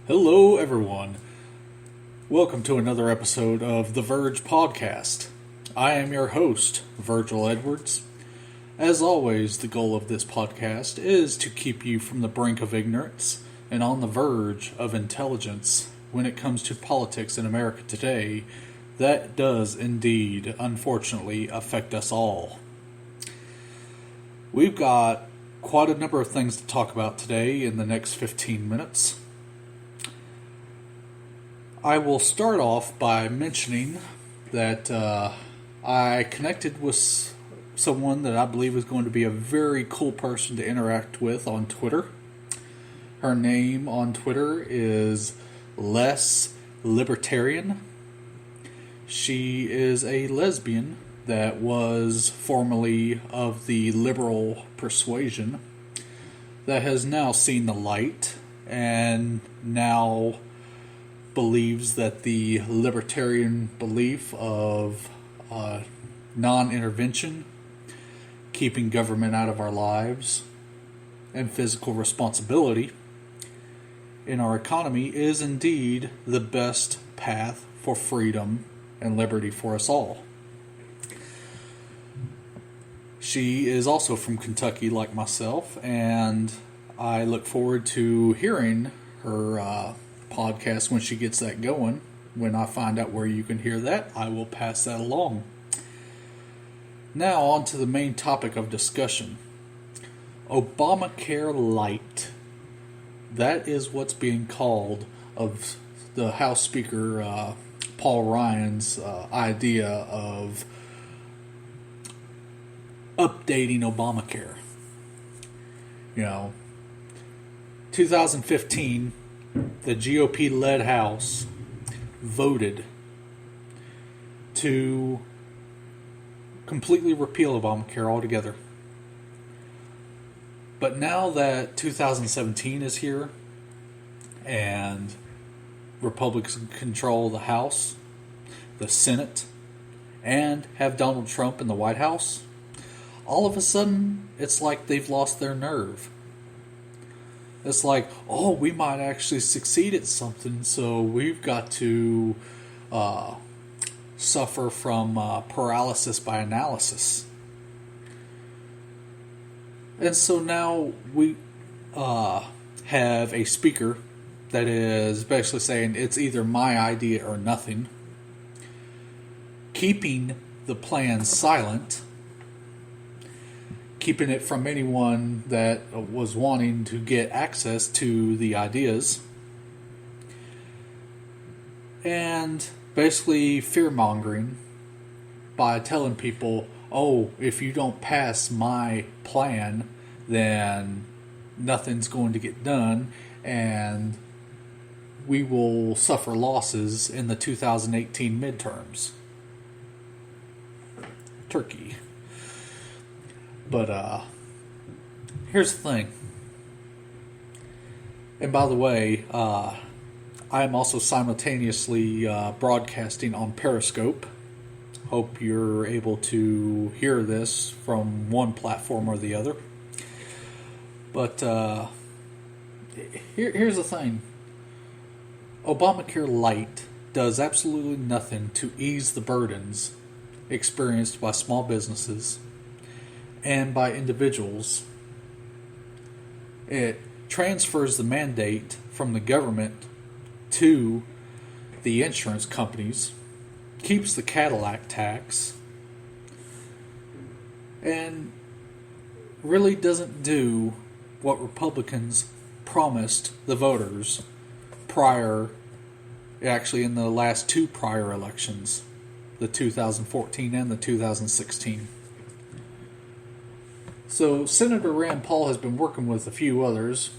Hello, everyone. Welcome to another episode of the Verge Podcast. I am your host, Virgil Edwards. As always, the goal of this podcast is to keep you from the brink of ignorance and on the verge of intelligence when it comes to politics in America today. That does indeed, unfortunately, affect us all. We've got quite a number of things to talk about today in the next 15 minutes. I will start off by mentioning that I connected with someone that I believe is going to be a very cool person to interact with on Twitter. Her name on Twitter is Less Libertarian. She is a lesbian that was formerly of the liberal persuasion that has now seen the light and now believes that the libertarian belief of non-intervention, keeping government out of our lives, and physical responsibility in our economy is indeed the best path for freedom and liberty for us all. She is also from Kentucky like myself, and I look forward to hearing her podcast when she gets that going. When I find out where you can hear that, I will pass that along. Now on to the main topic of discussion. Obamacare Lite. That is what's being called of the House Speaker Paul Ryan's idea of updating Obamacare. 2015, the GOP-led House voted to completely repeal Obamacare altogether. But now that 2017 is here and Republicans control the House, the Senate, and have Donald Trump in the White House, all of a sudden it's like they've lost their nerve. It's like, we might actually succeed at something, so we've got to suffer from paralysis by analysis. And so now we have a speaker that is basically saying it's either my idea or nothing, keeping the plan silent, keeping it from anyone that was wanting to get access to the ideas, and basically fear-mongering by telling people, if you don't pass my plan, then nothing's going to get done, and we will suffer losses in the 2018 midterms. Turkey. But here's the thing. And by the way, I am also simultaneously broadcasting on Periscope. Hope you're able to hear this from one platform or the other. But here's the thing. Obamacare Lite does absolutely nothing to ease the burdens experienced by small businesses and by individuals. It transfers the mandate from the government to the insurance companies, keeps the Cadillac tax, and really doesn't do what Republicans promised the voters in the last two prior elections, the 2014 and the 2016. So Senator Rand Paul has been working with a few others,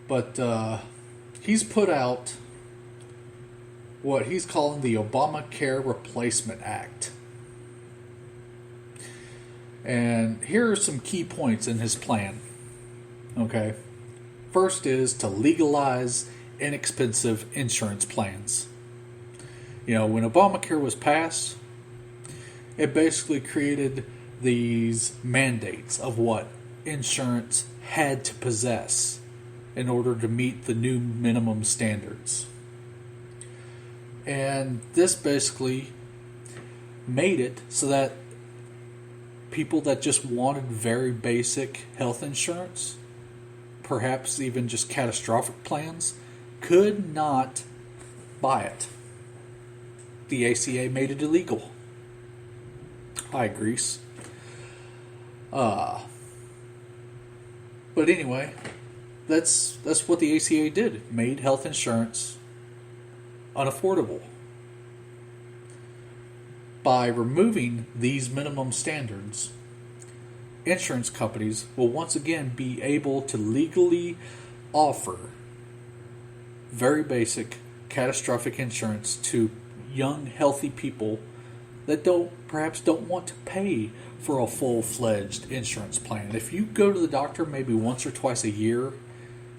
but he's put out what he's calling the Obamacare Replacement Act. And here are some key points in his plan. Okay. First is to legalize inexpensive insurance plans. When Obamacare was passed, it basically created these mandates of what insurance had to possess in order to meet the new minimum standards. And this basically made it so that people that just wanted very basic health insurance, perhaps even just catastrophic plans, could not buy it. The ACA made it illegal. Hi, Greece. But anyway, that's what the ACA did. It made health insurance unaffordable. By removing these minimum standards, insurance companies will once again be able to legally offer very basic catastrophic insurance to young, healthy people that perhaps don't want to pay for a full-fledged insurance plan. If you go to the doctor maybe once or twice a year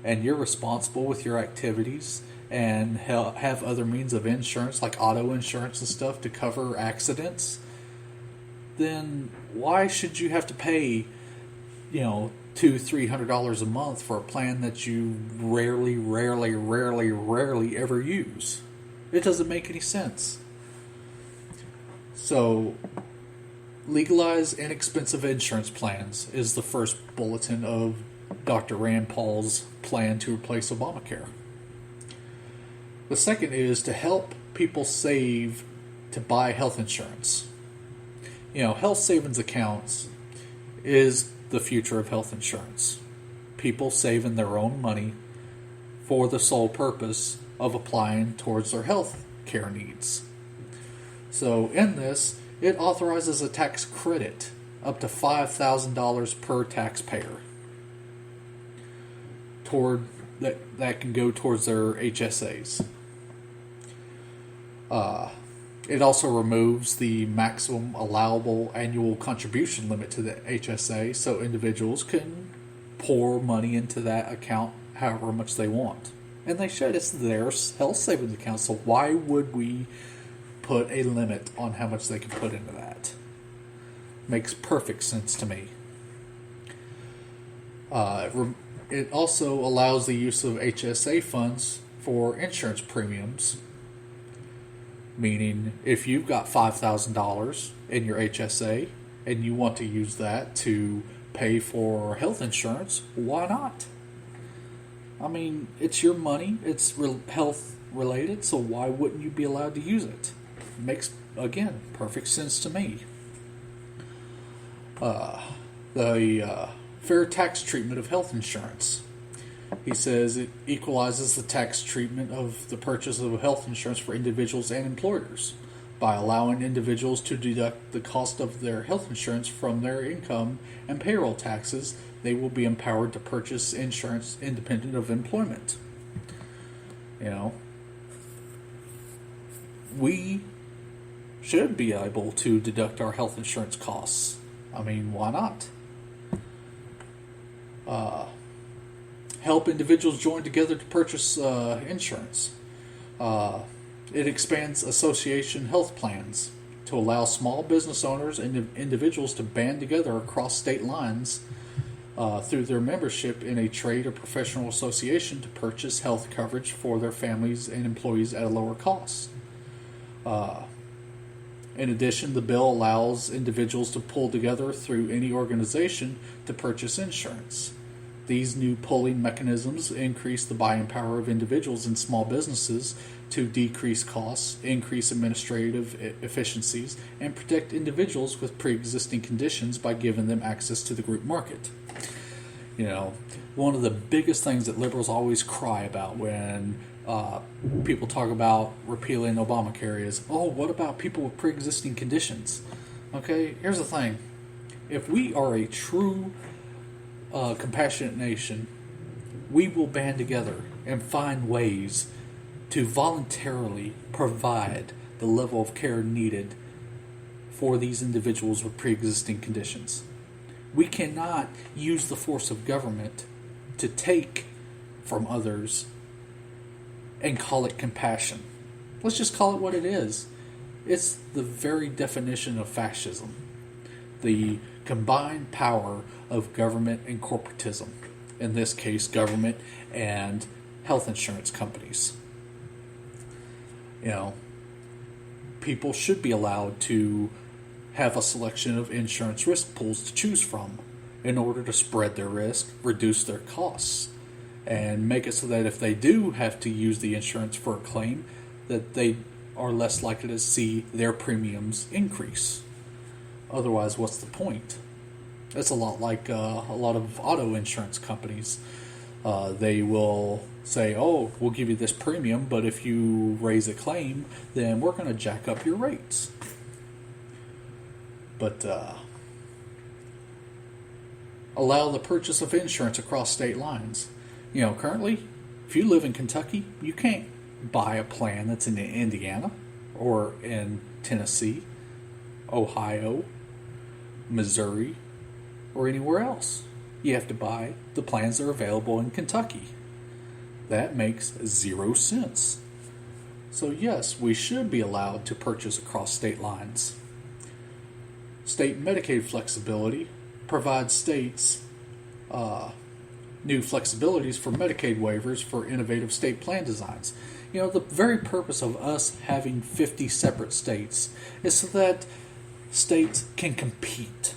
and you're responsible with your activities and have other means of insurance like auto insurance and stuff to cover accidents, then why should you have to pay, $200-$300 a month for a plan that you rarely ever use? It doesn't make any sense. So, legalize inexpensive insurance plans is the first bulletin of Dr. Rand Paul's plan to replace Obamacare. The second is to help people save to buy health insurance. Health savings accounts is the future of health insurance. People saving their own money for the sole purpose of applying towards their health care needs. So in this, it authorizes a tax credit up to $5,000 per taxpayer that can go towards their HSAs. It also removes the maximum allowable annual contribution limit to the HSA, so individuals can pour money into that account however much they want. And they should. It's their health savings account, so why would we put a limit on how much they can put into that? Makes perfect sense to me. It also allows the use of HSA funds for insurance premiums. Meaning, if you've got $5,000 in your HSA and you want to use that to pay for health insurance, why not? I mean, it's your money, it's health related, so why wouldn't you be allowed to use it? Makes, again, perfect sense to me. The fair tax treatment of health insurance. He says it equalizes the tax treatment of the purchase of health insurance for individuals and employers. By allowing individuals to deduct the cost of their health insurance from their income and payroll taxes, they will be empowered to purchase insurance independent of employment. We should be able to deduct our health insurance costs. I mean, why not? Help individuals join together to purchase insurance. It expands association health plans to allow small business owners and individuals to band together across state lines through their membership in a trade or professional association to purchase health coverage for their families and employees at a lower cost. In addition, the bill allows individuals to pull together through any organization to purchase insurance. These new pooling mechanisms increase the buying power of individuals and small businesses to decrease costs, increase administrative efficiencies, and protect individuals with pre-existing conditions by giving them access to the group market. One of the biggest things that liberals always cry about when people talk about repealing Obamacare is, what about people with pre-existing conditions? Okay, here's the thing. If we are a true compassionate nation, we will band together and find ways to voluntarily provide the level of care needed for these individuals with pre-existing conditions. We cannot use the force of government to take from others and call it compassion. Let's just call it what it is. It's the very definition of fascism. The combined power of government and corporatism. in this case government and health insurance companies. You know, people should be allowed to have a selection of insurance risk pools to choose from in order to spread their risk, reduce their costs, and make it so that if they do have to use the insurance for a claim, that they are less likely to see their premiums increase. Otherwise, what's the point? It's a lot like a lot of auto insurance companies. They will say, oh, we'll give you this premium, but if you raise a claim, then we're going to jack up your rates. But allow the purchase of insurance across state lines. You know, currently, if you live in Kentucky, you can't buy a plan that's in Indiana or in Tennessee, Ohio, Missouri, or anywhere else. You have to buy the plans that are available in Kentucky. That makes 0 sense. So yes, we should be allowed to purchase across state lines. State Medicaid flexibility provides states new flexibilities for Medicaid waivers for innovative state plan designs. You know, the very purpose of us having 50 separate states is so that states can compete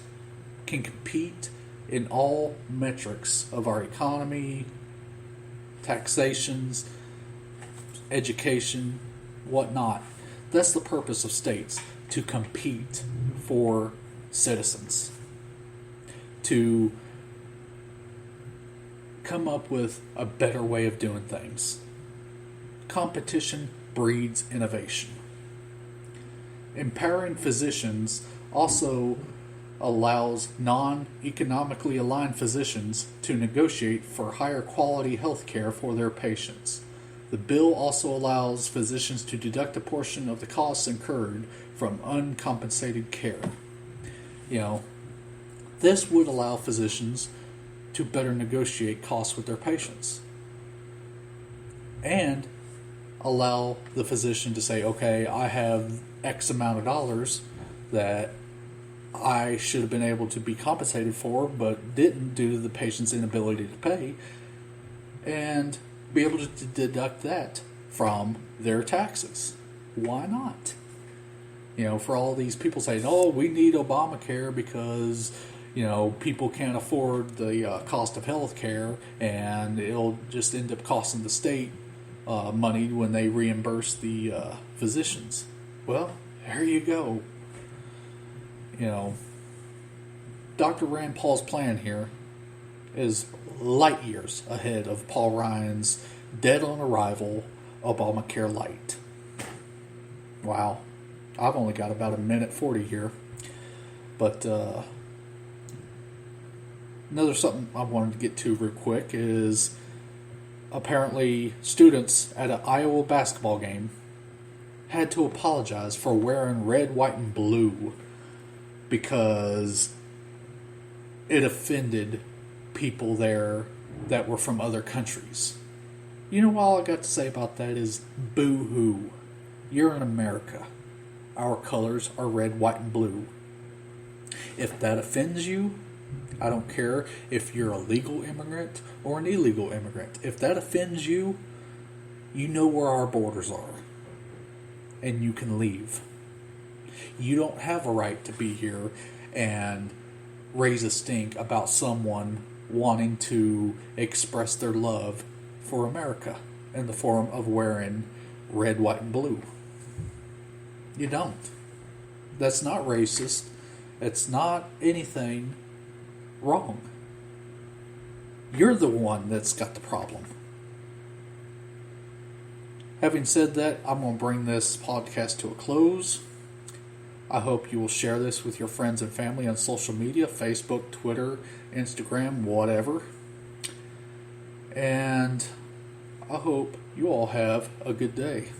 in all metrics of our economy, taxations, education, whatnot. That's the purpose of states, to compete for citizens, to come up with a better way of doing things. Competition breeds innovation. Empowering physicians also allows non-economically aligned physicians to negotiate for higher quality health care for their patients. The bill also allows physicians to deduct a portion of the costs incurred from uncompensated care. You know, this would allow physicians to better negotiate costs with their patients and allow the physician to say, okay, I have X amount of dollars that I should have been able to be compensated for, but didn't due to the patient's inability to pay, and be able to deduct that from their taxes. Why not? You know, for all these people saying, oh, we need Obamacare because, you know, people can't afford the cost of health care, and it'll just end up costing the state money when they reimburse the physicians. Well, there you go. You know, Dr. Rand Paul's plan here is light years ahead of Paul Ryan's dead on arrival Obamacare Lite. Wow. I've only got about a minute 40 here. But another something I wanted to get to real quick is apparently students at an Iowa basketball game had to apologize for wearing red, white, and blue because it offended people there that were from other countries. You know, all I got to say about that is boo-hoo. You're in America. Our colors are red, white, and blue. If that offends you, I don't care if you're a legal immigrant or an illegal immigrant. If that offends you, you know where our borders are. And you can leave. You don't have a right to be here and raise a stink about someone wanting to express their love for America in the form of wearing red, white, and blue. You don't. That's not racist. It's not anything wrong. You're the one that's got the problem. Having said that, I'm going to bring this podcast to a close. I hope you will share this with your friends and family on social media, Facebook, Twitter, Instagram, whatever. And I hope you all have a good day.